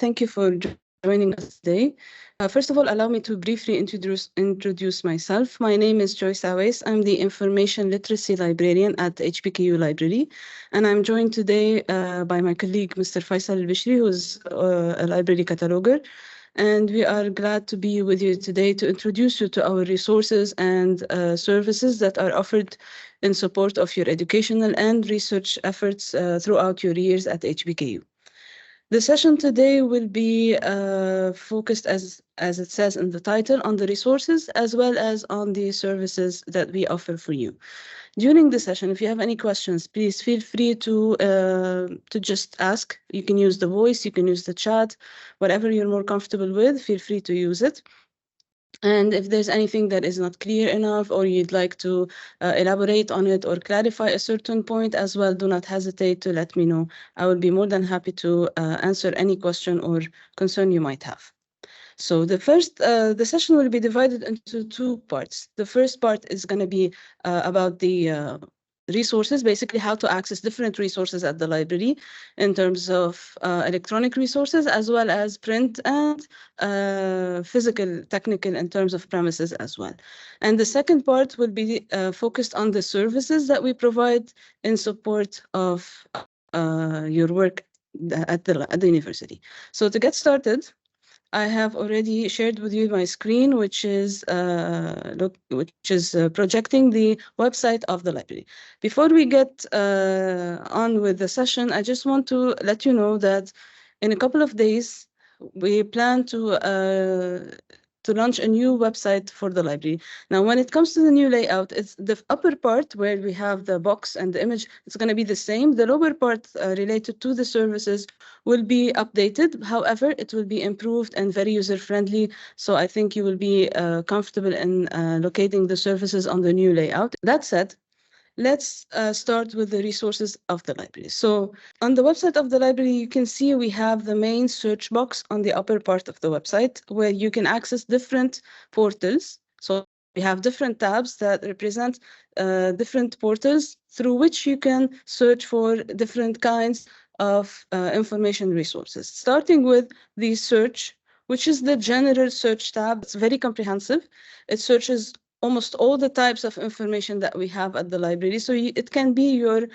Thank you for joining us today. First of all, allow me to briefly introduce myself. My name is Joyce Awais. I'm the Information Literacy Librarian at HBKU Library, and I'm joined today by my colleague, Mr. Faisal Al-Bishri, who's a library cataloger. And we are glad to be with you today to introduce you to our resources and services that are offered in support of your educational and research efforts throughout your years at HBKU. The session today will be focused, as it says in the title, on the resources as well as on the services that we offer for you. During the session, if you have any questions, please feel free to just ask. You can use the voice, you can use the chat, whatever you're more comfortable with, feel free to use it. And if there's anything that is not clear enough or you'd like to elaborate on it or clarify a certain point as well, do not hesitate to let me know. I will be more than happy to answer any question or concern you might have. So the session will be divided into two parts. The first part is going to be about the resources, basically how to access different resources at the library in terms of electronic resources as well as print and physical, technical in terms of premises as well. And the second part will be focused on the services that we provide in support of your work at the university. So to get started, I have already shared with you my screen, which is projecting the website of the library. Before we get on with the session, I just want to let you know that in a couple of days, we plan to launch a new website for the library. Now, when it comes to the new layout, it's the upper part where we have the box and the image, it's going to be the same. The lower part related to the services will be updated. However, it will be improved and very user-friendly. So I think you will be comfortable in locating the services on the new layout. That said, let's start with the resources of the library. So on the website of the library, you can see we have the main search box on the upper part of the website where you can access different portals. So we have different tabs that represent different portals through which you can search for different kinds of information resources. Starting with the search, which is the general search tab. It's very comprehensive. It searches almost all the types of information that we have at the library. So it can be your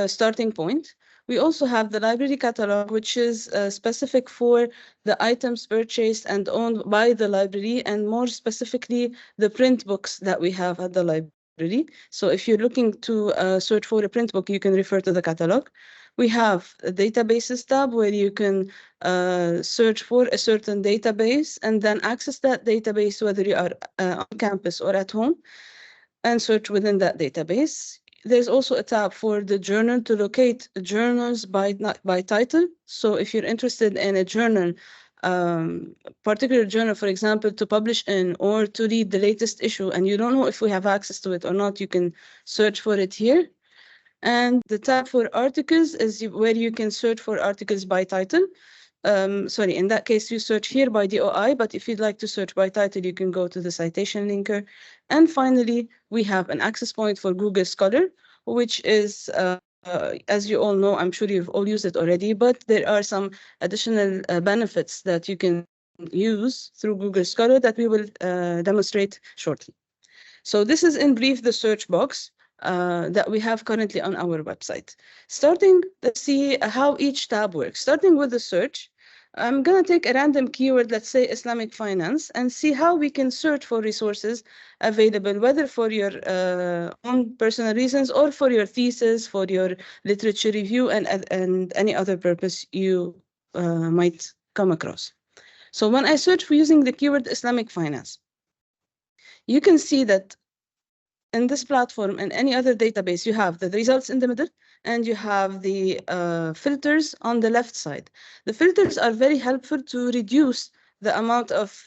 starting point. We also have the library catalog, which is specific for the items purchased and owned by the library, and more specifically, the print books that we have at the library. So if you're looking to search for a print book, you can refer to the catalog. We have a databases tab where you can search for a certain database and then access that database whether you are on campus or at home and search within that database. There's also a tab for the journal to locate journals by title. So if you're interested in a journal, particular journal, for example, to publish in or to read the latest issue, and you don't know if we have access to it or not, you can search for it here. And the tab for articles is where you can search for articles by title. Sorry, in that case, you search here by DOI, but if you'd like to search by title, you can go to the citation linker. And finally, we have an access point for Google Scholar, which is, as you all know, I'm sure you've all used it already, but there are some additional benefits that you can use through Google Scholar that we will demonstrate shortly. So this is in brief the search box that we have currently on our website. Let's see how each tab works. Starting with the search, I'm going to take a random keyword, let's say Islamic finance, and see how we can search for resources available, whether for your own personal reasons or for your thesis, for your literature review, and any other purpose you might come across. So when I search for using the keyword Islamic finance, you can see that in this platform and any other database, you have the results in the middle and you have the filters on the left side. The filters are very helpful to reduce the amount of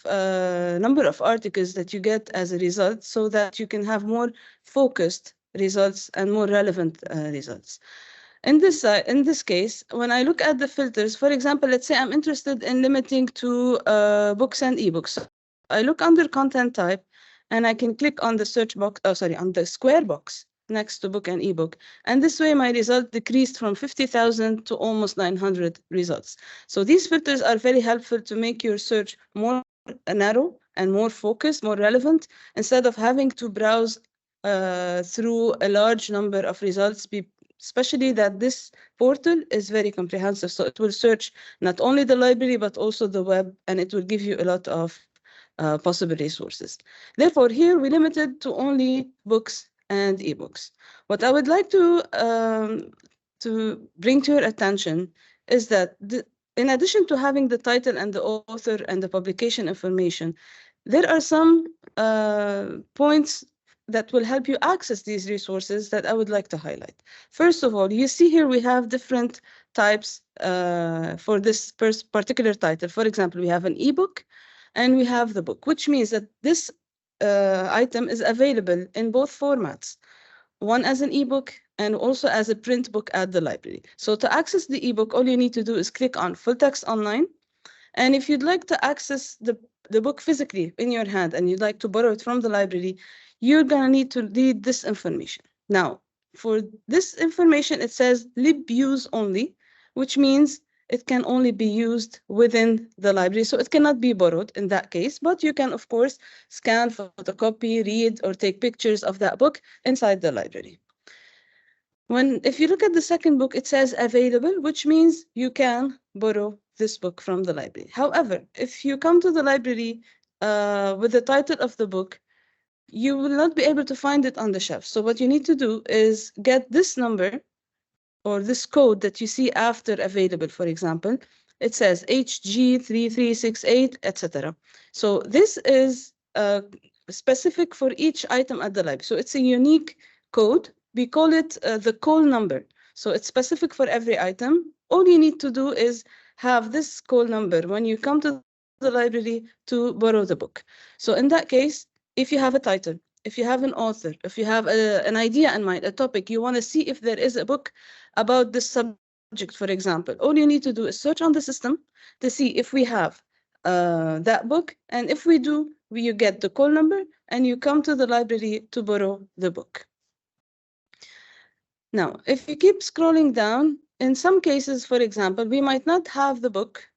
number of articles that you get as a result so that you can have more focused results and more relevant results. In this case, when I look at the filters, for example, let's say I'm interested in limiting to books and ebooks. So I look under content type, and I can click on the search box, on the square box next to book and ebook. And this way, my result decreased from 50,000 to almost 900 results. So these filters are very helpful to make your search more narrow and more focused, more relevant, instead of having to browse through a large number of results, especially that this portal is very comprehensive. So it will search not only the library, but also the web, and it will give you a lot of possible resources. Therefore, here we limited to only books and ebooks. What I would like to bring to your attention is that in addition to having the title and the author and the publication information, there are some points that will help you access these resources that I would like to highlight. First of all, you see here we have different types for this particular title. For example, we have an ebook and we have the book, which means that this item is available in both formats, one as an ebook and also as a print book at the library. So to access the ebook, all you need to do is click on full text online. And if you'd like to access the book physically in your hand and you'd like to borrow it from the library, you're going to need to read this information. Now, for this information, it says lib use only, which means it can only be used within the library. So it cannot be borrowed in that case, but you can, of course, scan, photocopy, read, or take pictures of that book inside the library. If you look at the second book, it says available, which means you can borrow this book from the library. However, if you come to the library with the title of the book, you will not be able to find it on the shelf. So what you need to do is get this number or this code that you see after available, for example. It says HG3368, etc. So this is specific for each item at the library. So it's a unique code. We call it the call number. So it's specific for every item. All you need to do is have this call number when you come to the library to borrow the book. So in that case, if you have a title, if you have an author, if you have an idea in mind, a topic, you want to see if there is a book about this subject, for example, all you need to do is search on the system to see if we have that book. And if we do, you get the call number and you come to the library to borrow the book. Now, if you keep scrolling down, in some cases, for example, we might not have the book,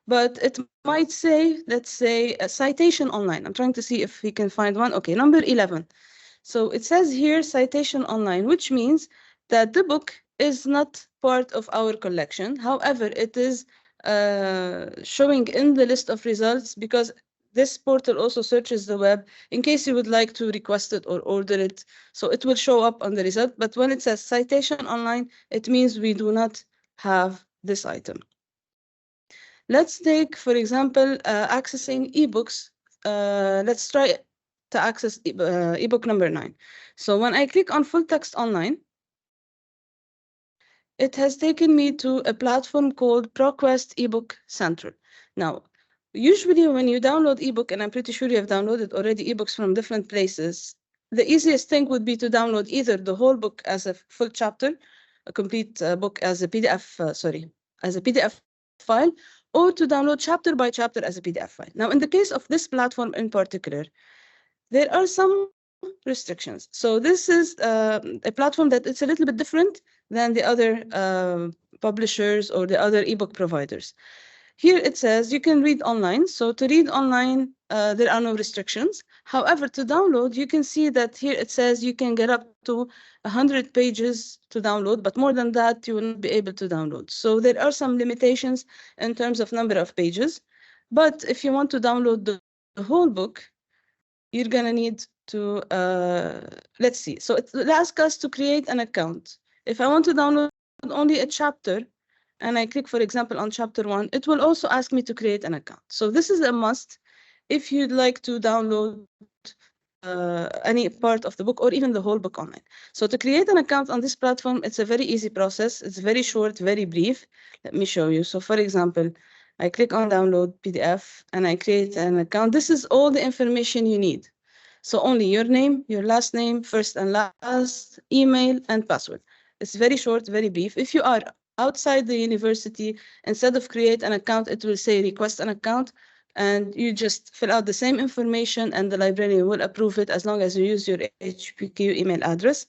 but it might say, let's say, a citation online. I'm trying to see if we can find one. Okay, number 11. So it says here citation online, which means that the book is not part of our collection. However, it is showing in the list of results because this portal also searches the web in case you would like to request it or order it. So it will show up on the result. But when it says citation online, it means we do not have this item. Let's take, for example, accessing ebooks. Let's try to access ebook number 9. So when I click on full text online, it has taken me to a platform called ProQuest eBook Central. Now, usually when you download ebook, and I'm pretty sure you have downloaded already ebooks from different places, the easiest thing would be to download either the whole book as a full chapter, a complete book as a PDF, as a PDF file, or to download chapter by chapter as a PDF file. Now, in the case of this platform in particular, there are some restrictions. So this is a platform that it's a little bit different than the other publishers or the other ebook providers. Here it says you can read online. So to read online, there are no restrictions. However, to download, you can see that here it says you can get up to 100 pages to download, but more than that, you will not be able to download. So there are some limitations in terms of number of pages. But if you want to download the whole book, you're going to need to, let's see. So it asks us to create an account. If I want to download only a chapter, and I click, for example, on chapter 1, it will also ask me to create an account. So this is a must if you'd like to download any part of the book or even the whole book online. So to create an account on this platform, it's a very easy process. It's very short, very brief. Let me show you. So for example, I click on download PDF and I create an account. This is all the information you need. So only your name, your last name, first and last, email, and password. It's very short, very brief. If you are outside the university, instead of create an account, it will say request an account, and you just fill out the same information and the librarian will approve it as long as you use your HBKU email address.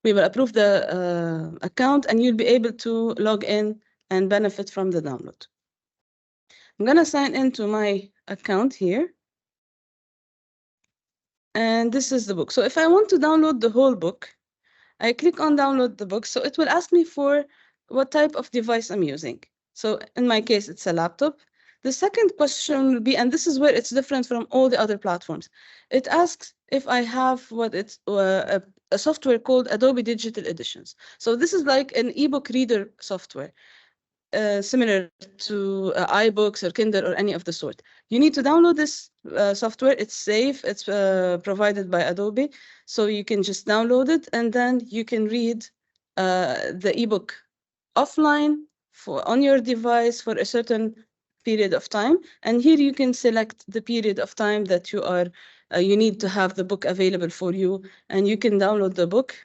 we will approve the account, and you'll be able to log in and benefit from the download. I'm going to sign into my account here. And this is the book. So if I want to download the whole book, I click on download the book. So it will ask me for what type of device I'm using. So in my case, it's a laptop. The second question will be, and this is where it's different from all the other platforms. It asks if I have what it's a software called Adobe Digital Editions. So this is like an ebook reader software. Similar to iBooks or Kindle or any of the sort. You need to download this software. It's safe. It's provided by Adobe. So you can just download it, and then you can read the ebook offline on your device for a certain period of time. And here you can select the period of time that you need to have the book available for you, and you can download the book.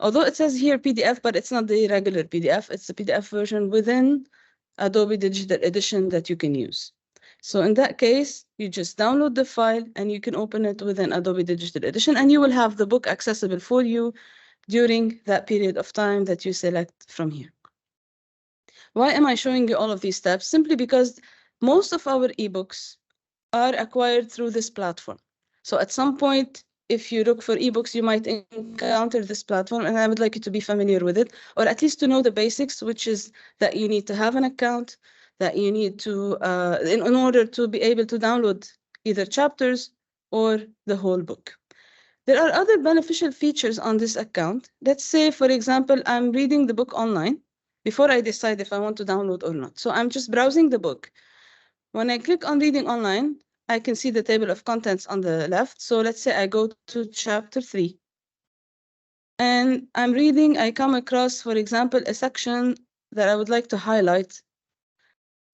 Although it says here PDF, but it's not the regular PDF. It's the PDF version within Adobe Digital Edition that you can use. So in that case, you just download the file and you can open it within Adobe Digital Edition, and you will have the book accessible for you during that period of time that you select from here. Why am I showing you all of these steps? Simply because most of our ebooks are acquired through this platform. So at some point, if you look for ebooks, you might encounter this platform, and I would like you to be familiar with it, or at least to know the basics, which is that you need to have an account, that you need to, in order to be able to download either chapters or the whole book. There are other beneficial features on this account. Let's say, for example, I'm reading the book online before I decide if I want to download or not. So I'm just browsing the book. When I click on reading online, I can see the table of contents on the left. So let's say I go to chapter 3. And I'm reading, I come across, for example, a section that I would like to highlight.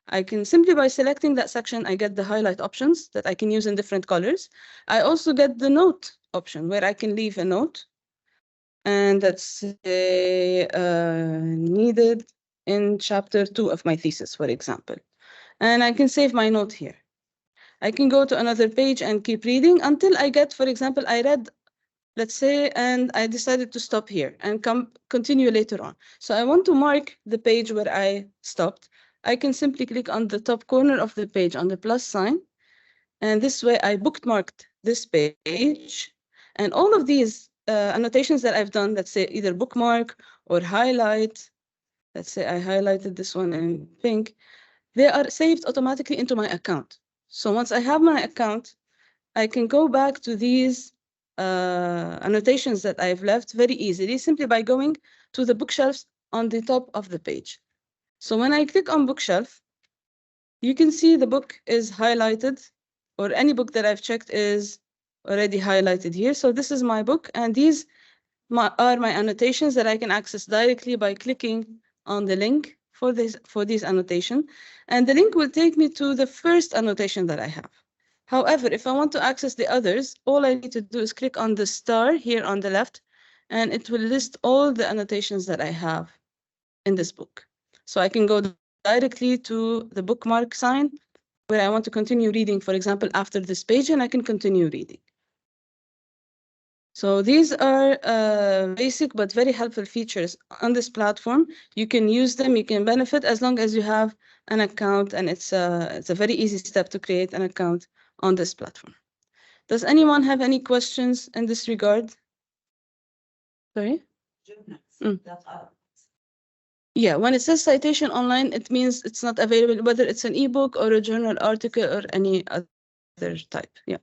I can simply by selecting that section, I get the highlight options that I can use in different colors. I also get the note option where I can leave a note. And that's needed in chapter 2 of my thesis, for example. And I can save my note here. I can go to another page and keep reading until I get, for example, I read, let's say, and I decided to stop here and continue later on. So I want to mark the page where I stopped. I can simply click on the top corner of the page on the plus sign. And this way I bookmarked this page. And all of these annotations that I've done, let's say either bookmark or highlight, let's say I highlighted this one in pink, they are saved automatically into my account. So once I have my account, I can go back to these annotations that I've left very easily, simply by going to the bookshelves on the top of the page. So when I click on bookshelf, you can see the book is highlighted, or any book that I've checked is already highlighted here. So this is my book, and these are my annotations that I can access directly by clicking on the link for these annotation, and the link will take me to the first annotation that I have. However, if I want to access the others, all I need to do is click on the star here on the left, and it will list all the annotations that I have in this book. So I can go directly to the bookmark sign where I want to continue reading, for example, after this page, and I can continue reading. So these are basic but very helpful features on this platform. You can use them, you can benefit as long as you have an account, and it's a very easy step to create an account on this platform. Does anyone have any questions in this regard? Sorry? Yeah, when it says citation online, it means it's not available, whether it's an ebook or a journal article or any other type. Yeah.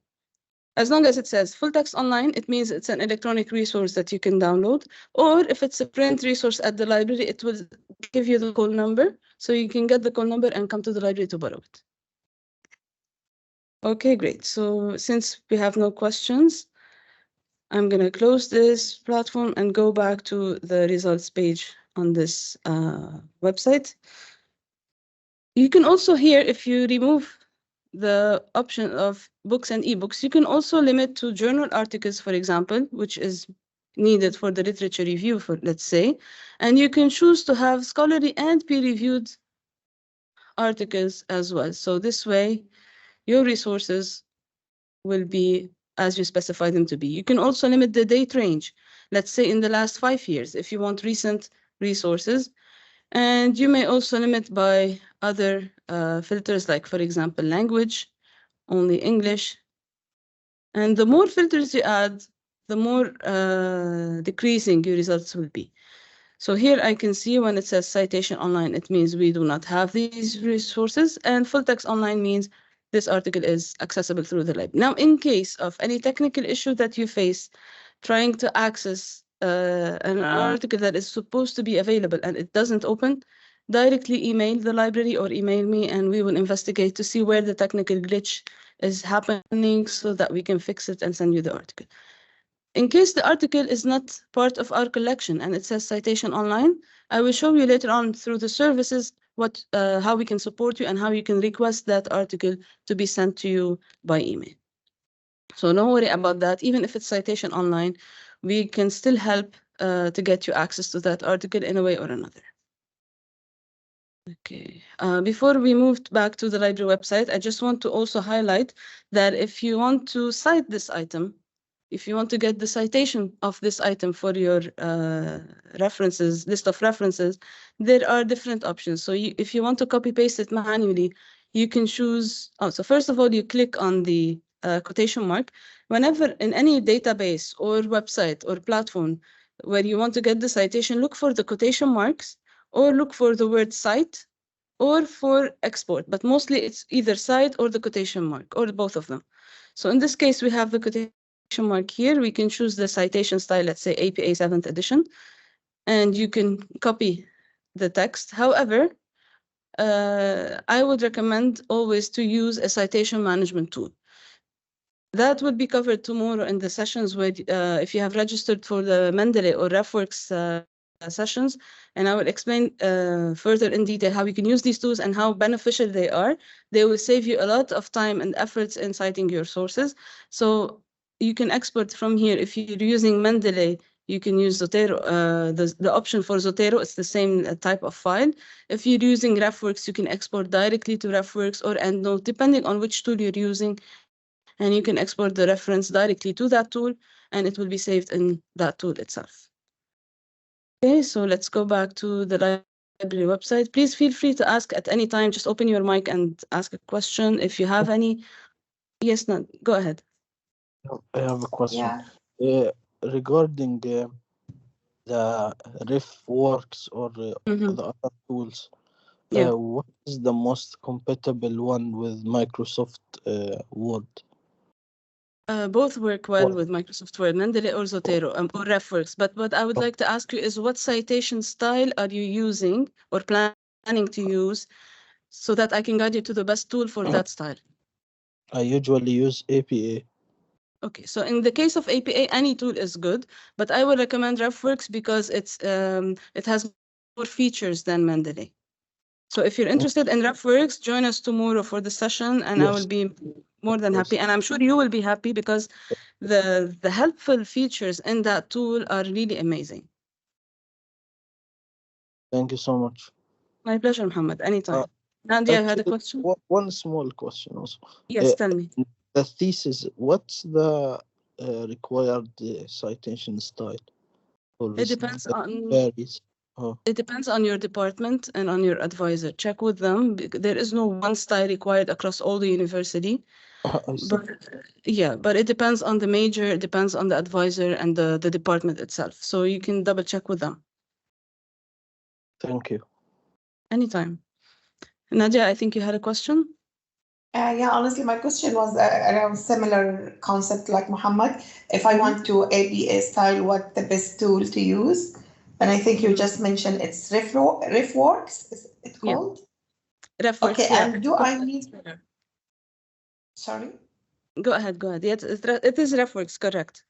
As long as it says full text online, it means it's an electronic resource that you can download. Or if it's a print resource at the library, it will give you the call number. So you can get the call number and come to the library to borrow it. Okay, great. So since we have no questions, I'm going to close this platform and go back to the results page on this website. You can also here, if you remove the option of books and ebooks, you can also limit to journal articles, for example, which is needed for the literature review, for let's say, and you can choose to have scholarly and peer-reviewed articles as well. So this way, your resources will be as you specify them to be. You can also limit the date range. let's say in the last 5 years, if you want recent resources. And you may also limit by other filters, like, for example, language, only English. And the more filters you add, the more decreasing your results will be. So here I can see when it says citation online, it means we do not have these resources, and full text online means this article is accessible through the library. Now, in case of any technical issue that you face trying to access an article that is supposed to be available and it doesn't open, directly email the library or email me, and we will investigate to see where the technical glitch is happening so that we can fix it and send you the article. In case the article is not part of our collection and it says citation online, I will show you later on through the services how we can support you and how you can request that article to be sent to you by email. So don't worry about that. Even if it's citation online, we can still help to get you access to that article in a way or another. Okay. Before we moved back to the library website, I just want to also highlight that if you want to cite this item, if you want to get the citation of this item for your list of references, there are different options. So if you want to copy paste it manually, you can choose. So first of all, you click on the quotation mark. Whenever in any database or website or platform where you want to get the citation, look for the quotation marks or look for the word cite or for export. But mostly it's either cite or the quotation mark or both of them. So in this case, we have the quotation mark here. We can choose the citation style, let's say APA 7th edition, and you can copy the text. However, I would recommend always to use a citation management tool. That will be covered tomorrow in the sessions where if you have registered for the Mendeley or RefWorks sessions, and I will explain further in detail how you can use these tools and how beneficial they are. They will save you a lot of time and efforts in citing your sources. So you can export from here. If you're using Mendeley, you can use Zotero. The option for Zotero, it's the same type of file. If you're using RefWorks, you can export directly to RefWorks or EndNote, depending on which tool you're using. And you can export the reference directly to that tool, and it will be saved in that tool itself. Okay, so let's go back to the library website. Please feel free to ask at any time. Just open your mic and ask a question if you have any. Yes, no, go ahead. I have a question. Regarding the RefWorks or the other tools. What is the most compatible one with Microsoft Word? Both work well with Microsoft Word, Mendeley or Zotero, or RefWorks. But what I would like to ask you is, what citation style are you using or planning to use so that I can guide you to the best tool for that style? I usually use APA. Okay, so in the case of APA, any tool is good, but I would recommend RefWorks because it has more features than Mendeley. So if you're interested in RefWorks, join us tomorrow for the session, and I will be more than happy. And I'm sure you will be happy because the helpful features in that tool are really amazing. Thank you so much. My pleasure, Muhammad. Anytime. Nadia, you had a question? One small question also. Yes, tell me. The thesis, what's the required citation style? It depends on... varies. It depends on your department and on your advisor. Check with them. There is no one style required across all the university. But it depends on the major, it depends on the advisor and the department itself. So you can double check with them. Thank you. Anytime. Nadia, I think you had a question? Yeah, honestly, my question was around similar concept like Muhammad. If I want to APA style, what the best tool to use? And I think you just mentioned it's RefWorks, is it called? Yeah. RefWorks, okay, and do I need... Sorry? Go ahead. Yes, it is RefWorks, correct.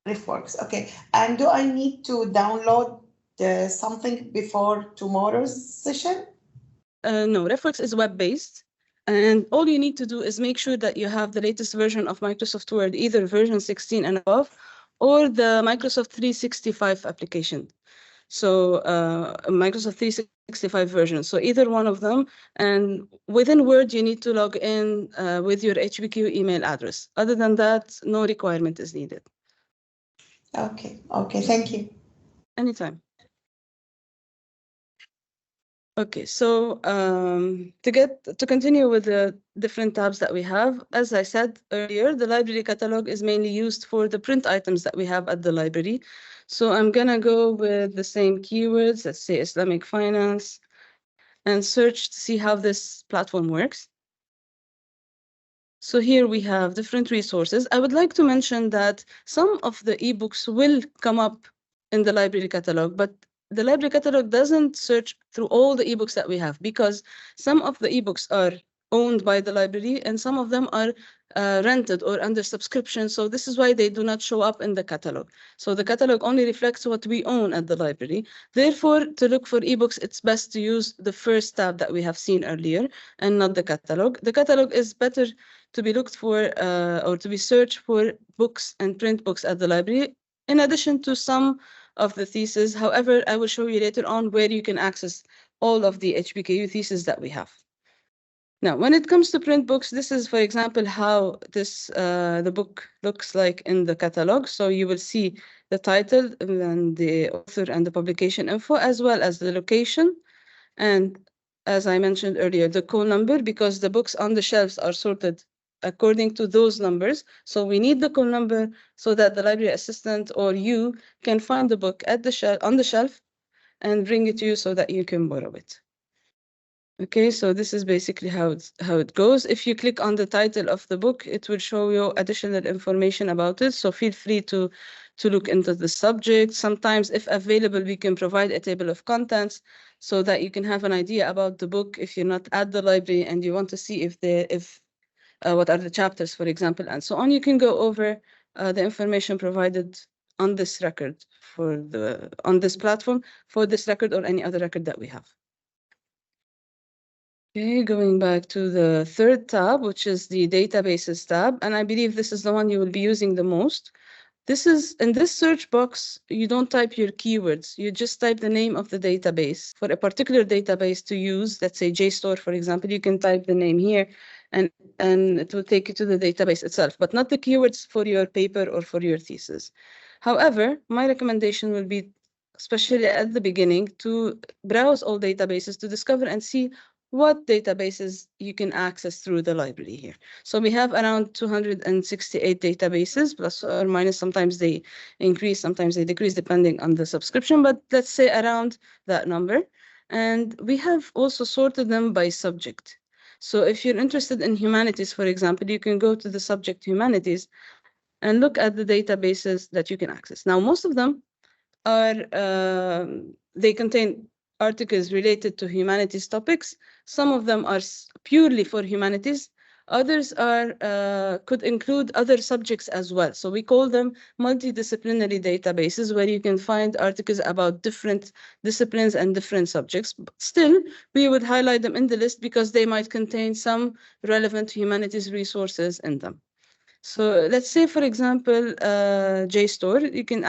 RefWorks, okay. And do I need to download something before tomorrow's session? No, RefWorks is web-based. And all you need to do is make sure that you have the latest version of Microsoft Word, either version 16 and above, or the Microsoft 365 application. So Microsoft 365 version. So either one of them. And within Word, you need to log in with your HBKU email address. Other than that, no requirement is needed. Okay. Okay. Thank you. Anytime. Okay, so to continue with the different tabs that we have, as I said earlier, the library catalog is mainly used for the print items that we have at the library. So I'm gonna go with the same keywords, let's say Islamic finance, and search to see how this platform works. So here we have different resources. I would like to mention that some of the ebooks will come up in the library catalog, but the library catalog doesn't search through all the ebooks that we have because some of the ebooks are owned by the library and some of them are rented or under subscription. So this is why they do not show up in the catalog. So the catalog only reflects what we own at the library. Therefore, to look for ebooks, it's best to use the first tab that we have seen earlier and not the catalog. The catalog is better to be looked for or to be searched for books and print books at the library, in addition to some of the theses. However, I will show you later on where you can access all of the HBKU theses that we have. Now, when it comes to print books, this is, for example, how the book looks like in the catalog. So you will see the title and then the author and the publication info, as well as the location. And as I mentioned earlier, the call number, because the books on the shelves are sorted according to those numbers. So we need the call number so that the library assistant or you can find the book at the on the shelf and bring it to you so that you can borrow it. Okay, so this is basically how it goes. If you click on the title of the book, it will show you additional information about it. So feel free to look into the subject. Sometimes, if available, we can provide a table of contents so that you can have an idea about the book if you're not at the library and you want to see what are the chapters, for example, and so on. You can go over the information provided on this record on this platform for this record or any other record that we have. Okay, going back to the third tab, which is the databases tab, and I believe this is the one you will be using the most. This is in this search box, you don't type your keywords, you just type the name of the database. For a particular database to use, let's say JSTOR, for example, you can type the name here and it will take you to the database itself, but not the keywords for your paper or for your thesis. However, my recommendation will be, especially at the beginning, to browse all databases to discover and see what databases you can access through the library here. So we have around 268 databases, plus or minus. Sometimes they increase, sometimes they decrease, depending on the subscription, but let's say around that number. And we have also sorted them by subject. So if you're interested in humanities, for example, you can go to the subject humanities and look at the databases that you can access. Now, most of them are, they contain articles related to humanities topics. Some of them are purely for humanities. Others are could include other subjects as well. So we call them multidisciplinary databases, where you can find articles about different disciplines and different subjects. But still, we would highlight them in the list because they might contain some relevant humanities resources in them. So let's say, for example, JSTOR, you can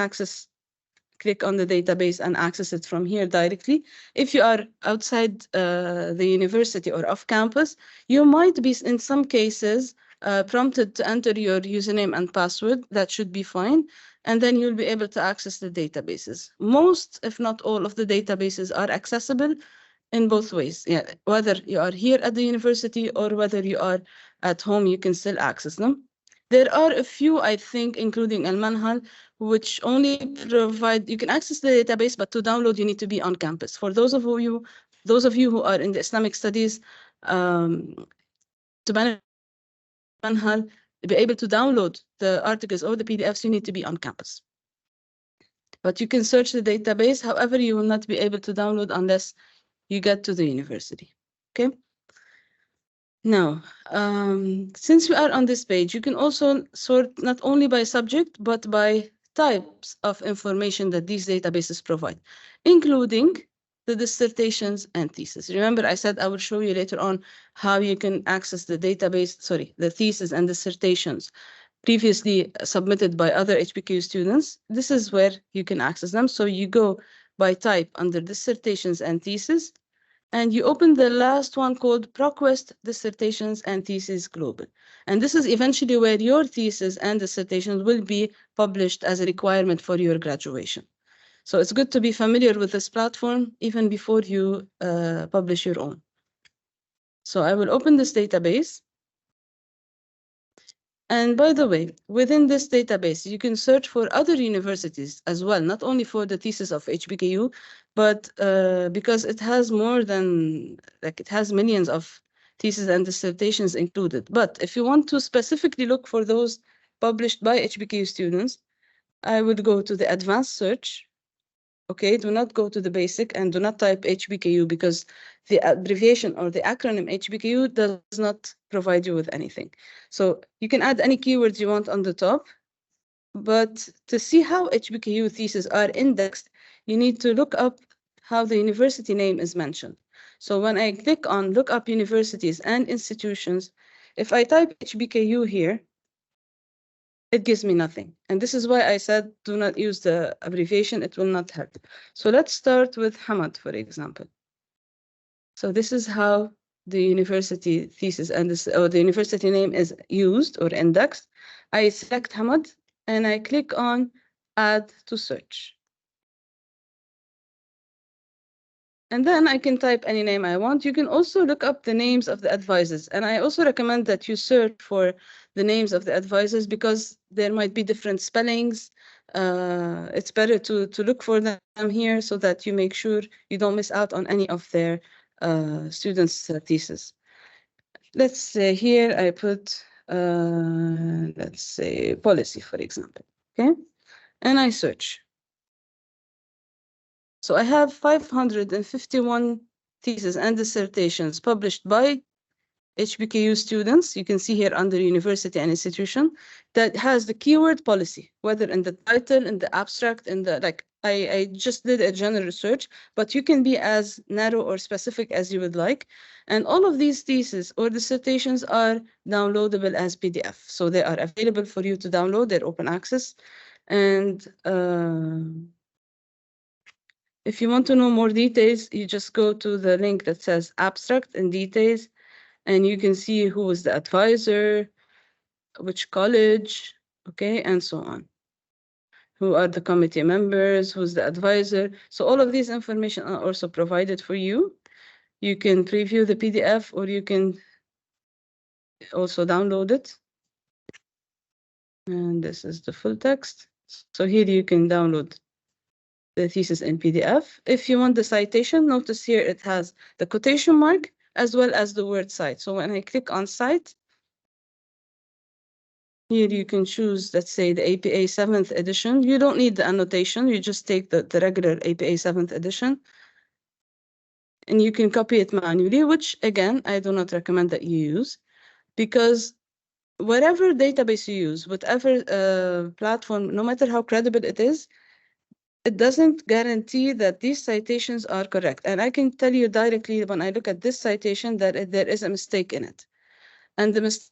click on the database and access it from here directly. If you are outside the university or off campus, you might be, in some cases, prompted to enter your username and password. That should be fine. And then you'll be able to access the databases. Most, if not all, of the databases are accessible in both ways. Yeah, whether you are here at the university or whether you are at home, you can still access them. There are a few, I think, including Al-Manhal, which only provide, you can access the database, but to download, you need to be on campus. For those of you who are in the Islamic studies, to benefit Manhal, to be able to download the articles or the PDFs, you need to be on campus. But you can search the database. However, you will not be able to download unless you get to the university. Okay. Now, since we are on this page, you can also sort not only by subject, but by types of information that these databases provide, including the dissertations and thesis. Remember, I said I will show you later on how you can access the database, the thesis and dissertations previously submitted by other HBKU students. This is where you can access them. So you go by type under dissertations and thesis, and you open the last one called ProQuest Dissertations and Theses Global. And this is eventually where your thesis and dissertations will be published as a requirement for your graduation. So it's good to be familiar with this platform even before you publish your own. So I will open this database. And by the way, within this database, you can search for other universities as well, not only for the thesis of HBKU, but because it has more than, like it has millions of theses and dissertations included. But if you want to specifically look for those published by HBKU students, I would go to the advanced search. Okay, do not go to the basic and do not type HBKU because the abbreviation or the acronym HBKU does not provide you with anything. So you can add any keywords you want on the top, but to see how HBKU theses are indexed, you need to look up how the university name is mentioned. So when I click on look up universities and institutions, if I type HBKU here, it gives me nothing. And this is why I said do not use the abbreviation, it will not help. So let's start with Hamad, for example. So this is how the university thesis and this, or the university name is used or indexed. I select Hamad and I click on add to search. And then I can type any name I want. You can also look up the names of the advisors. And I also recommend that you search for the names of the advisors because there might be different spellings. It's better to look for them here so that you make sure you don't miss out on any of their students' thesis. Let's say here I put, let's say policy, for example, okay? And I search. So I have 551 theses and dissertations published by HBKU students. You can see here under university and institution that has the keyword policy, whether in the title, in the abstract, in the, like, I just did a general search, but you can be as narrow or specific as you would like. And all of these theses or dissertations are downloadable as PDF. So they are available for you to download, they're open access. And if you want to know more details, you just go to the link that says abstract and details, and you can see who was the advisor, which college, okay, and so on. Who are the committee members, who's the advisor. So all of these information are also provided for you. You can preview the PDF or you can also download it. And this is the full text. So here you can download the thesis in PDF. If you want the citation, notice here it has the quotation mark as well as the word cite. So when I click on cite, here you can choose, let's say, the APA 7th edition. You don't need the annotation. You just take the regular APA 7th edition. And you can copy it manually, which, again, I do not recommend that you use. Because whatever database you use, whatever platform, no matter how credible it is, it doesn't guarantee that these citations are correct. And I can tell you directly when I look at this citation that there is a mistake in it. And the mistake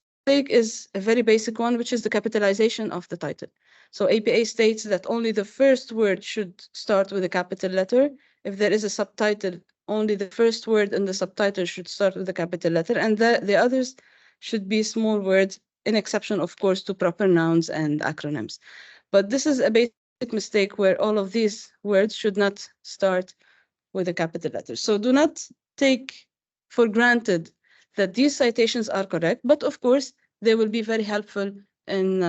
is a very basic one, which is the capitalization of the title. So APA states that only the first word should start with a capital letter. If there is a subtitle, only the first word in the subtitle should start with a capital letter, and the others should be small words, in exception, of course, to proper nouns and acronyms. But this is a basic mistake where all of these words should not start with a capital letter. So do not take for granted that these citations are correct, but of course, they will be very helpful in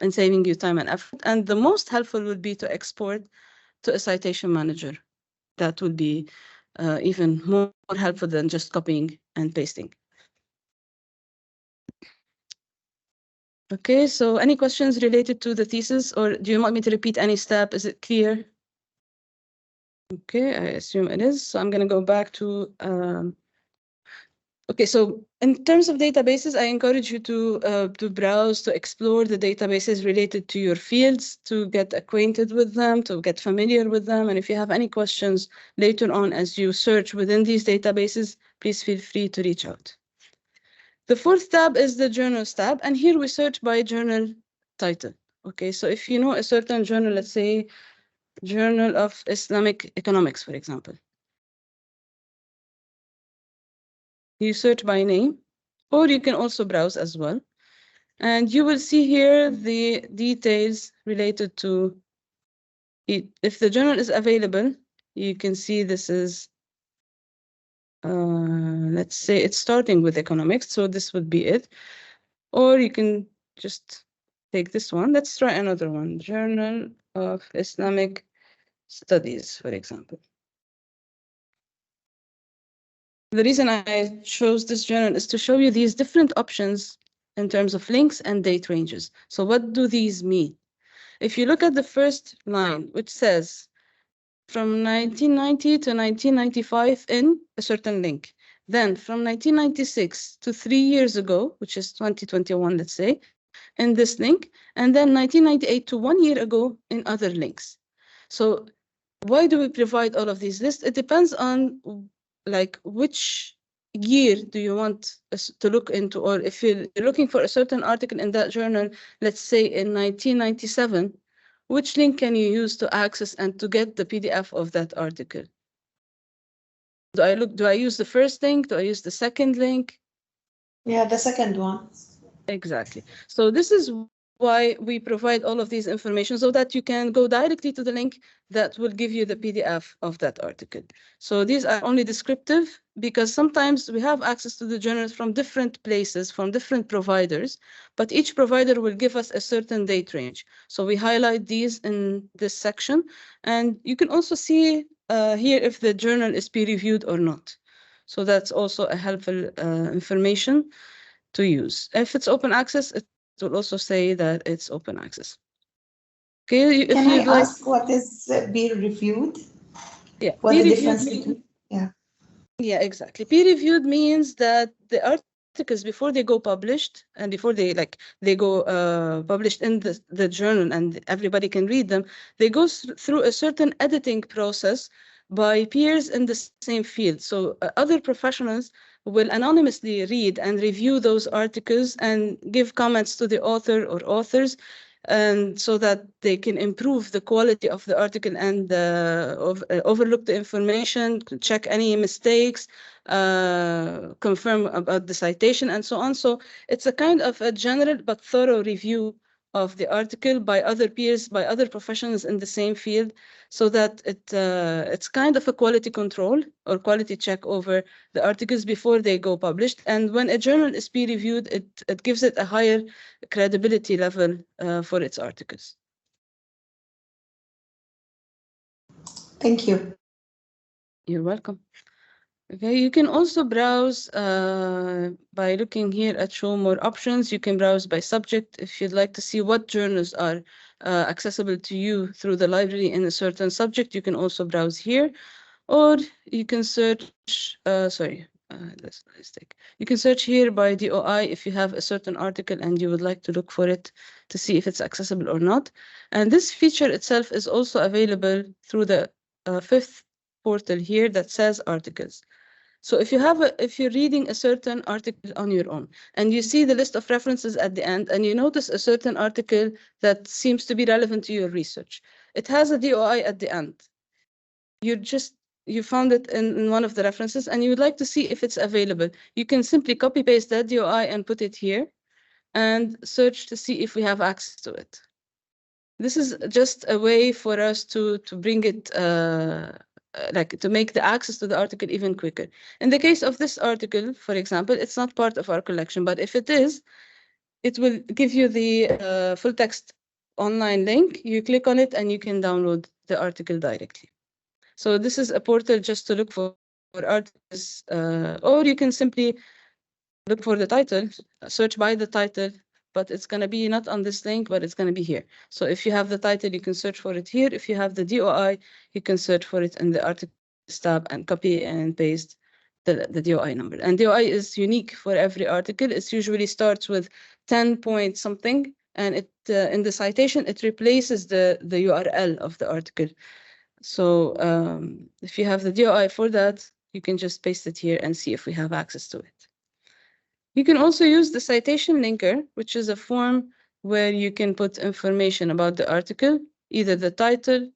saving you time and effort. And the most helpful would be to export to a citation manager. That would be even more helpful than just copying and pasting. Okay, so any questions related to the thesis, or do you want me to repeat any step? Is it clear? Okay, I assume it is. So I'm going to go back to, okay, so in terms of databases, I encourage you to browse, to explore the databases related to your fields, to get acquainted with them, to get familiar with them. And if you have any questions later on as you search within these databases, please feel free to reach out. The fourth tab is the journals tab, and here we search by journal title. Okay, so if you know a certain journal, let's say Journal of Islamic Economics, for example. You search by name, or you can also browse as well. And you will see here the details related to it. If the journal is available, you can see this is, let's say it's starting with economics, so this would be it. Or you can just take this one. Let's try another one, Journal of Islamic Studies, for example. The reason I chose this journal is to show you these different options in terms of links and date ranges. So what do these mean? If you look at the first line, which says from 1990 to 1995 in a certain link, then from 1996 to 3 years ago, which is 2021, let's say, in this link, and then 1998 to 1 year ago in other links. So why do we provide all of these lists? It depends on like which year do you want us to look into, or if you're looking for a certain article in that journal, let's say in 1997, which link can you use to access and to get the PDF of that article? Do I use the first link? Do I use the second link? Yeah, the second one. Exactly. So this is why we provide all of these information so that you can go directly to the link that will give you the PDF of that article. So these are only descriptive because sometimes we have access to the journals from different places, from different providers, but each provider will give us a certain date range. So we highlight these in this section, and you can also see here if the journal is peer-reviewed or not. So that's also a helpful information to use. If it's open access, it will also say that it's open access. Okay, if Can I you'd like, ask what is peer reviewed? yeah, What peer the reviewed difference means, between? Yeah. yeah, exactly. Peer reviewed means that the articles before they go published and before they go published in the journal and everybody can read them, they go through a certain editing process by peers in the same field. So other professionals will anonymously read and review those articles and give comments to the author or authors, and so that they can improve the quality of the article and overlook the information, check any mistakes, confirm about the citation, and so on. So it's a kind of a general but thorough review of the article by other peers, by other professionals in the same field, so that it's kind of a quality control or quality check over the articles before they go published. And when a journal is peer-reviewed, it gives it a higher credibility level for its articles. Thank you. You're welcome. Okay, you can also browse by looking here at show more options. You can browse by subject if you'd like to see what journals are accessible to you through the library in a certain subject. You can also browse here, or you can search, that's a mistake. You can search here by DOI if you have a certain article and you would like to look for it to see if it's accessible or not. And this feature itself is also available through the fifth portal here that says articles. So if you're reading a certain article on your own and you see the list of references at the end and you notice a certain article that seems to be relevant to your research, it has a DOI at the end. You found it in one of the references and you would like to see if it's available. You can simply copy paste that DOI and put it here and search to see if we have access to it. This is just a way for us to bring it to make the access to the article even quicker. In the case of this article, for example, it's not part of our collection, but if it is, it will give you the full text online link. You click on it and you can download the article directly. So this is a portal just to look for articles, or you can simply look for the title, search by the title, but it's going to be not on this link, but it's going to be here. So if you have the title, you can search for it here. If you have the DOI, you can search for it in the articles tab and copy and paste the DOI number. And DOI is unique for every article. It usually starts with 10 point something, and it in the citation, it replaces the URL of the article. So if you have the DOI for that, you can just paste it here and see if we have access to it. You can also use the citation linker, which is a form where you can put information about the article, either the title,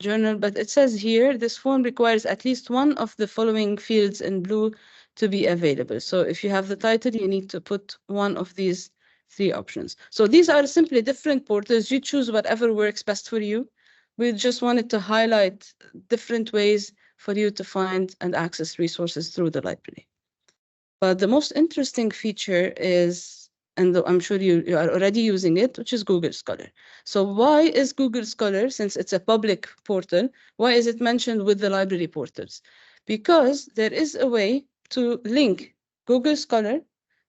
journal, but it says here, this form requires at least one of the following fields in blue to be available. So if you have the title, you need to put one of these 3 options. So these are simply different portals. You choose whatever works best for you. We just wanted to highlight different ways for you to find and access resources through the library. But the most interesting feature is, and I'm sure you are already using it, which is Google Scholar. So why is Google Scholar, since it's a public portal, why is it mentioned with the library portals? Because there is a way to link Google Scholar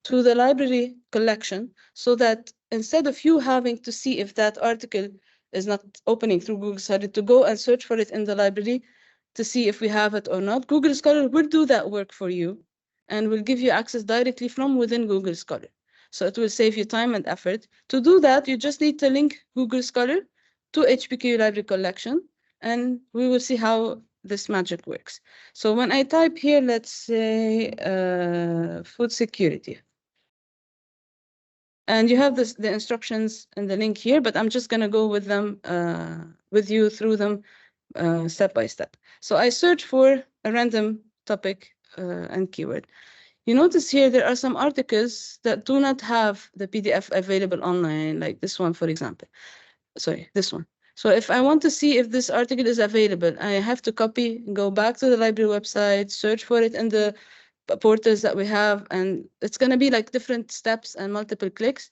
to the library collection so that instead of you having to see if that article is not opening through Google Scholar, to go and search for it in the library to see if we have it or not, Google Scholar will do that work for you and will give you access directly from within Google Scholar. So it will save you time and effort. To do that, you just need to link Google Scholar to HBKU Library Collection, and we will see how this magic works. So when I type here, let's say food security. And you have the instructions and the link here, but I'm just going to go with them, with you through them step by step. So I search for a random topic and keyword. You notice here there are some articles that do not have the PDF available online, like this one, for example. Sorry, this one. So if I want to see if this article is available, I have to copy, go back to the library website, search for it in the portals that we have, and it's going to be like different steps and multiple clicks.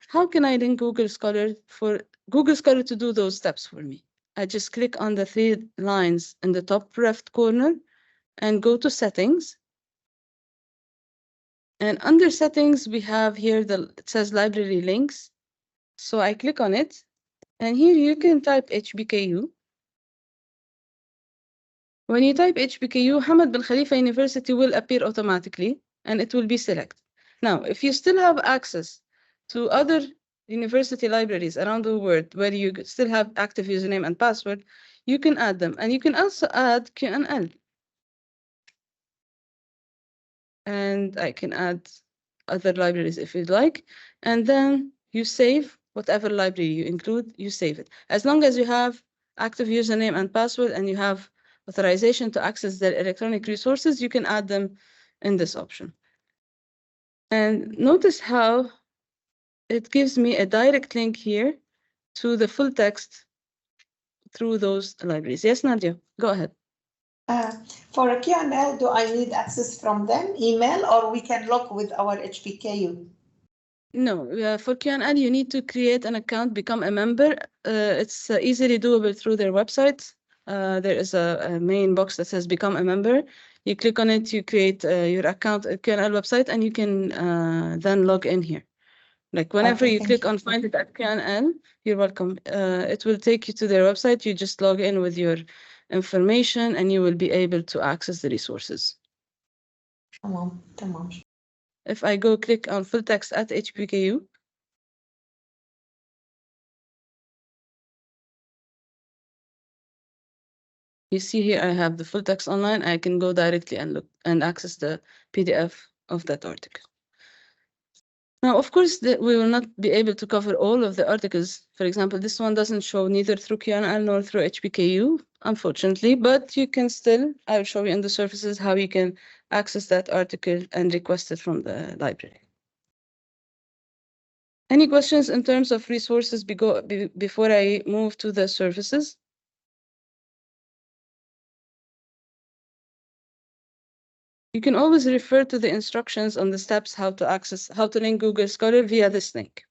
How can I link Google Scholar for Google Scholar to do those steps for me? I just click on the 3 lines in the top left corner and go to settings. And under settings, we have here it says library links. So I click on it, and here you can type HBKU. When you type HBKU, Hamad bin Khalifa University will appear automatically, and it will be selected. Now, if you still have access to other university libraries around the world where you still have active username and password, you can add them. And you can also add QNL. And I can add other libraries if you'd like. And then you save whatever library you include, you save it. As long as you have active username and password and you have authorization to access their electronic resources, you can add them in this option. And notice how it gives me a direct link here to the full text through those libraries. Yes, Nadia, go ahead. For a QNL, do I need access from them, email, or we can log with our HBKU? No, for QNL, you need to create an account, become a member. It's easily doable through their website. There is a main box that says become a member. You click on it, you create your account at QNL website, and you can then log in here. Like whenever you click on find it at QNL, you're welcome. It will take you to their website. You just log in with your information and you will be able to access the resources. Tamam. If I go click on full text at HBKU, you see here I have the full text online. I can go directly and look and access the PDF of that article. Now, of course, we will not be able to cover all of the articles. For example, this one doesn't show neither through QNL nor through HBKU, unfortunately, but you can still, I'll show you in the services how you can access that article and request it from the library. Any questions in terms of resources before I move to the services? You can always refer to the instructions on the steps how to link Google Scholar via this link.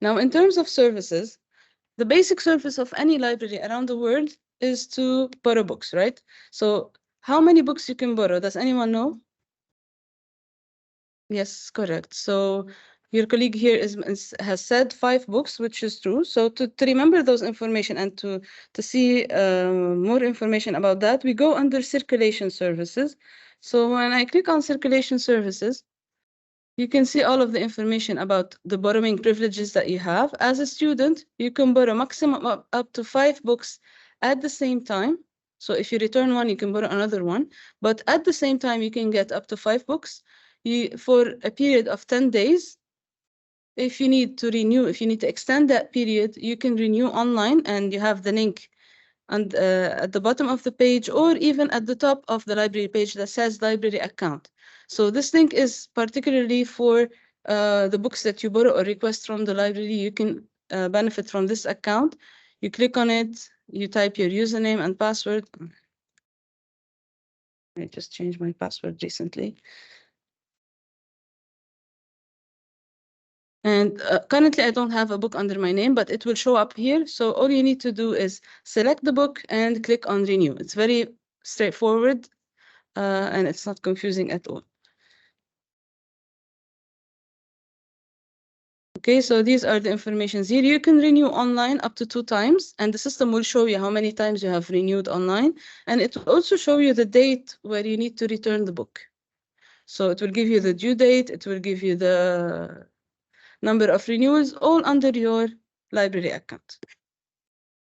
Now, in terms of services, the basic service of any library around the world is to borrow books, right? So how many books you can borrow? Does anyone know? Yes, correct. So your colleague here has said 5 books, which is true. So to remember those information and to see more information about that, we go under circulation services. So when I click on circulation services, you can see all of the information about the borrowing privileges that you have. As a student, you can borrow maximum up to 5 books at the same time. So if you return one, you can borrow another one. But at the same time, you can get up to 5 books for a period of 10 days. If you need to renew, if you need to extend that period, you can renew online, and you have the link and at the bottom of the page, or even at the top of the library page that says library account. So this link is particularly for the books that you borrow or request from the library. You can benefit from this account. You click on it, you type your username and password. I just changed my password recently. And currently, I don't have a book under my name, but it will show up here. So all you need to do is select the book and click on renew. It's very straightforward, and it's not confusing at all. Okay, so these are the informations here. You can renew online up to 2 times, and the system will show you how many times you have renewed online. And it will also show you the date where you need to return the book. So it will give you the due date, it will give you the number of renewals, all under your library account.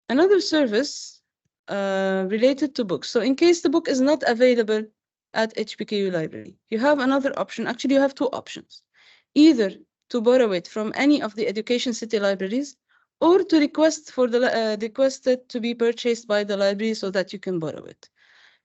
Another service related to books. So in case the book is not available at HBKU Library, you have another option. Actually, you have 2 options. Either to borrow it from any of the Education City libraries, or to request for the request it to be purchased by the library so that you can borrow it.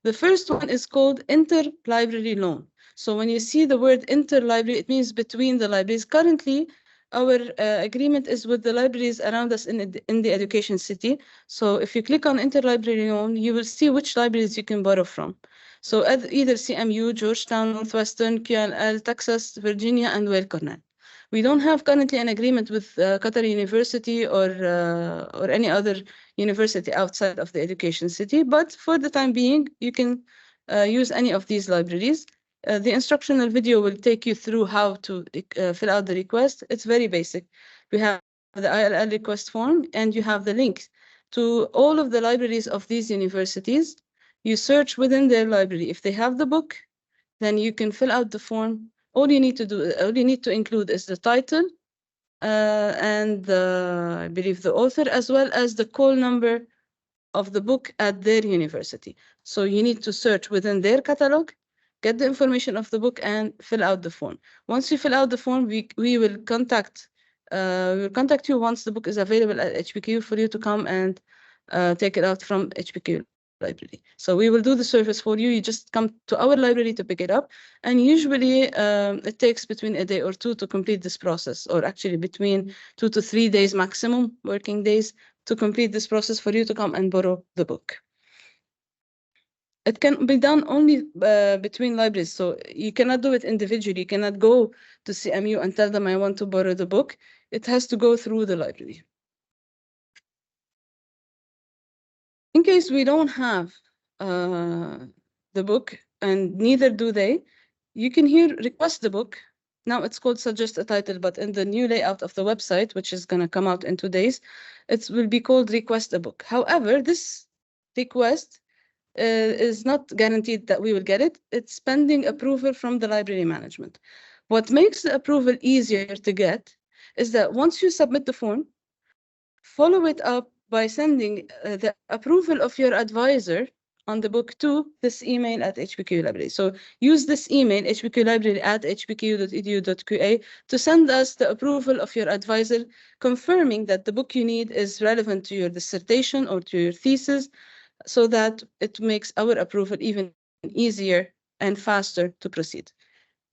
The first one is called interlibrary loan. So when you see the word interlibrary, it means between the libraries. Currently, our agreement is with the libraries around us in the Education City. So if you click on interlibrary loan, you will see which libraries you can borrow from. So either CMU, Georgetown, Northwestern, QLL, Texas, Virginia, and Weill Cornell. We don't have currently an agreement with Qatar University or any other university outside of the Education City, but for the time being, you can use any of these libraries. The instructional video will take you through how to fill out the request. It's very basic. We have the ILL request form, and you have the link to all of the libraries of these universities. You search within their library. If they have the book, then you can fill out the form. All you need to include is the title and I believe the author, as well as the call number of the book at their university. So you need to search within their catalog, get the information of the book, and fill out the form. Once you fill out the form, we will contact you once the book is available at HBKU for you to come and take it out from HBKU library. So we will do the service for you. You just come to our library to pick it up. And usually it takes between a day or 2 to complete this process, or actually between 2 to 3 days maximum working days to complete this process for you to come and borrow the book. It can be done only between libraries. So you cannot do it individually. You cannot go to CMU and tell them I want to borrow the book. It has to go through the library. In case we don't have the book, and neither do they, you can here request the book. Now it's called Suggest a Title, but in the new layout of the website, which is going to come out in 2 days, it will be called Request a Book. However, this request is not guaranteed that we will get it. It's pending approval from the library management. What makes the approval easier to get is that once you submit the form, follow it up by sending the approval of your advisor on the book to this email at HBKU Library. So use this email, hbklibrary@hbku.edu.qa, to send us the approval of your advisor, confirming that the book you need is relevant to your dissertation or to your thesis, so that it makes our approval even easier and faster to proceed.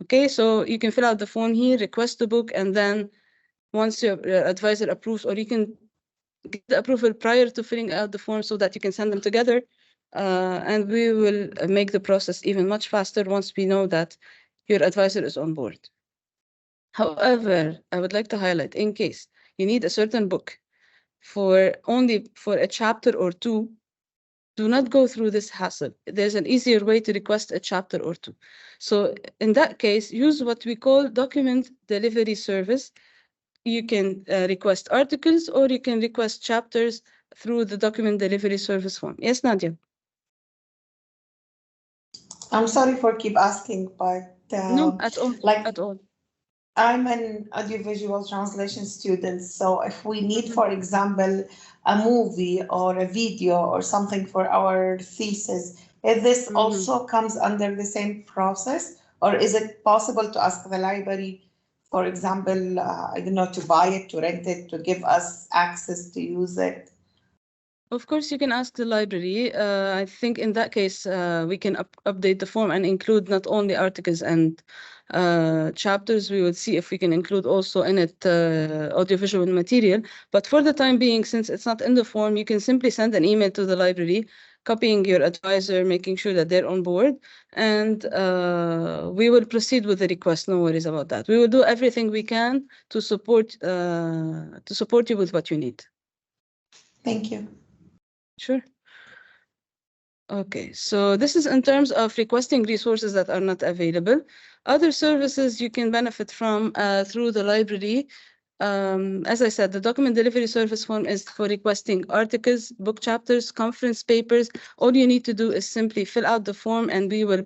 Okay, so you can fill out the form here, request the book, and then once your advisor approves, or you can get the approval prior to filling out the form so that you can send them together. And we will make the process even much faster once we know that your advisor is on board. However, I would like to highlight, in case you need a certain book only for a chapter or 2, do not go through this hassle. There's an easier way to request a chapter or 2. So in that case, use what we call document delivery service. You can request articles, or you can request chapters through the document delivery service form. Yes, Nadia? I'm sorry for keep asking, but No, at all. At all. I'm an audiovisual translation student, so if we need, for example, a movie or a video or something for our thesis, if this also comes under the same process, or is it possible to ask the library, for example, I don't know, to buy it, to rent it, to give us access to use it? Of course, you can ask the library. I think in that case, we can update the form and include not only articles and chapters. We will see if we can include also in it audiovisual material. But for the time being, since it's not in the form, you can simply send an email to the library, copying your advisor, making sure that they're on board, and we will proceed with the request. No worries about that. We will do everything we can to support you with what you need. Thank you. Sure. Okay, so this is in terms of requesting resources that are not available. Other services you can benefit from through the library. As I said, the document delivery service form is for requesting articles, book chapters, conference papers. All you need to do is simply fill out the form and we will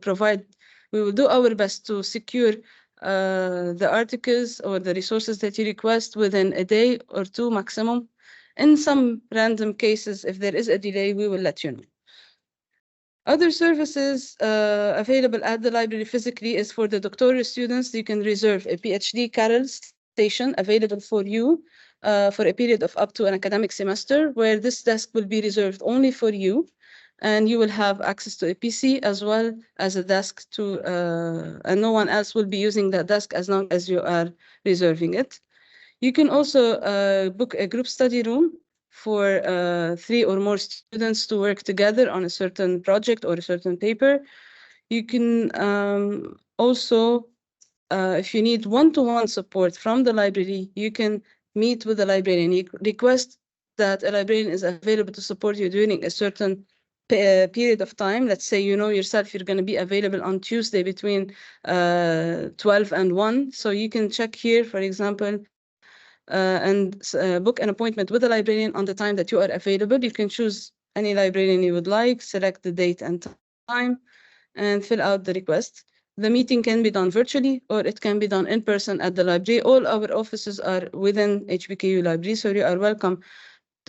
do our best to secure the articles or the resources that you request within a day or two maximum. In some random cases, if there is a delay, we will let you know. Other services available at the library physically is for the doctoral students. You can reserve a PhD Carol station available for you for a period of up to an academic semester, where this desk will be reserved only for you. And you will have access to a PC as well as a desk and no one else will be using that desk as long as you are reserving it. You can also book a group study room for 3 or more students to work together on a certain project or a certain paper. You can also, if you need one-to-one support from the library, you can meet with the librarian. You request that a librarian is available to support you during a certain period of time. Let's say you know yourself you're going to be available on Tuesday between 12 and 1. So you can check here, for example, and book an appointment with a librarian on the time that you are available. You can choose any librarian you would like, select the date and time, and fill out the request. The meeting can be done virtually or it can be done in person at the library. All our offices are within HBKU Library, so you are welcome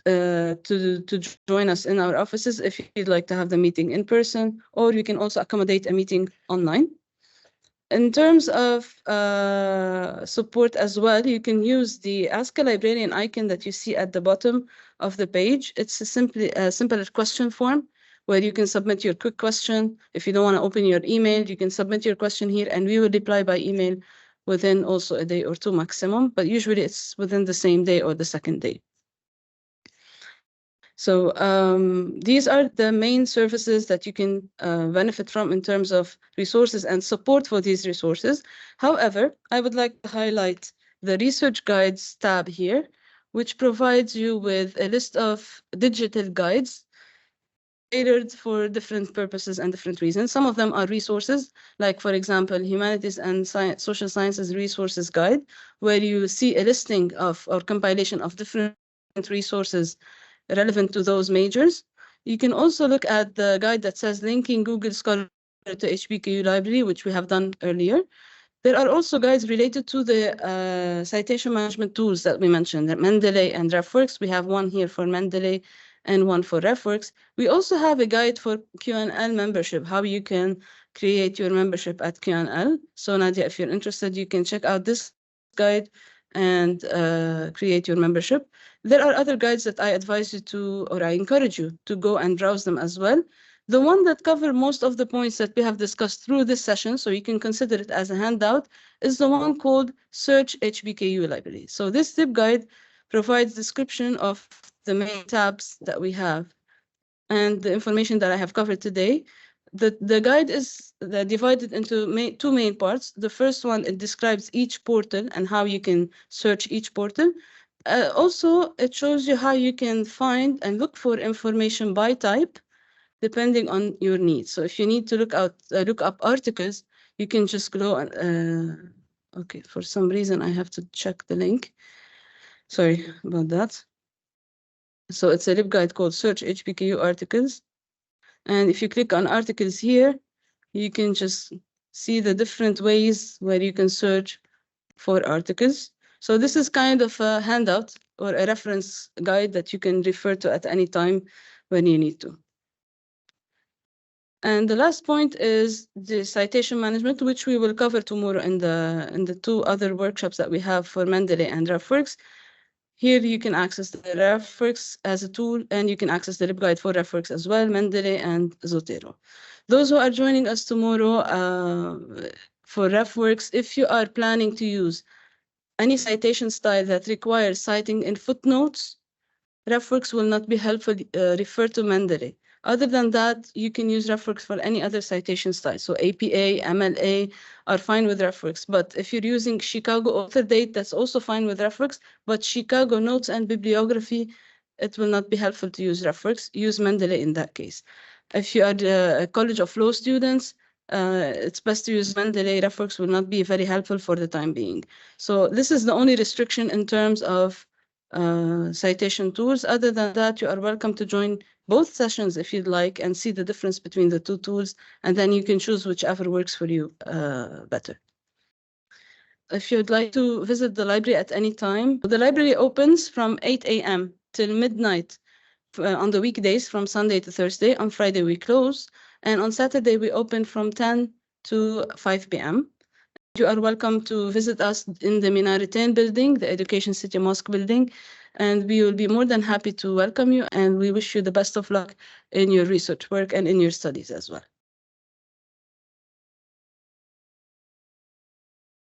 to join us in our offices if you'd like to have the meeting in person, or you can also accommodate a meeting online. In terms of support as well, you can use the Ask a Librarian icon that you see at the bottom of the page. It's a simple question form where you can submit your quick question. If you don't want to open your email, you can submit your question here and we will reply by email within also a day or two maximum, but usually it's within the same day or the second day. So these are the main services that you can benefit from in terms of resources and support for these resources. However, I would like to highlight the research guides tab here, which provides you with a list of digital guides tailored for different purposes and different reasons. Some of them are resources, like, for example, Humanities and Social Sciences Resources Guide, where you see a listing of or compilation of different resources relevant to those majors. You can also look at the guide that says linking Google Scholar to HBKU Library, which we have done earlier. There are also guides related to the citation management tools that we mentioned, Mendeley and RefWorks. We have one here for Mendeley and one for RefWorks. We also have a guide for QNL membership, how you can create your membership at QNL. So Nadia, if you're interested, you can check out this guide and create your membership. There are other guides that I advise you to, or I encourage you to go and browse them as well. The one that covers most of the points that we have discussed through this session, so you can consider it as a handout, is the one called Search HBKU Library. So this tip guide provides description of the main tabs that we have and the information that I have covered today. The guide is divided into two main parts. The first one, it describes each portal and how you can search each portal. Also, it shows you how you can find and look for information by type, depending on your needs. So if you need to look up articles, you can just go and, okay, for some reason I have to check the link. Sorry about that. So it's a LibGuide called Search HBKU Articles. And if you click on articles here, you can just see the different ways where you can search for articles. So this is kind of a handout or a reference guide that you can refer to at any time when you need to. And the last point is the citation management, which we will cover tomorrow in the two other workshops that we have for Mendeley and RefWorks. Here you can access the RefWorks as a tool, and you can access the LibGuide for RefWorks as well, Mendeley and Zotero. Those who are joining us tomorrow for RefWorks, if you are planning to use any citation style that requires citing in footnotes, RefWorks will not be helpful. Refer to Mendeley. Other than that, you can use RefWorks for any other citation style. So APA, MLA are fine with RefWorks. But if you're using Chicago author date, that's also fine with RefWorks. But Chicago notes and bibliography, it will not be helpful to use RefWorks. Use Mendeley in that case. If you are a College of Law students, it's best to use Mendeley. RefWorks will not be very helpful for the time being. So this is the only restriction in terms of citation tools. Other than that, you are welcome to join both sessions if you'd like and see the difference between the two tools, and then you can choose whichever works for you better. If you'd like to visit the library at any time, the library opens from 8 a.m. till midnight on the weekdays from Sunday to Thursday. On Friday, we close. And on Saturday, we open from 10 to 5 p.m. You are welcome to visit us in the Minaritain building, the Education City Mosque building, and we will be more than happy to welcome you, and we wish you the best of luck in your research work and in your studies as well.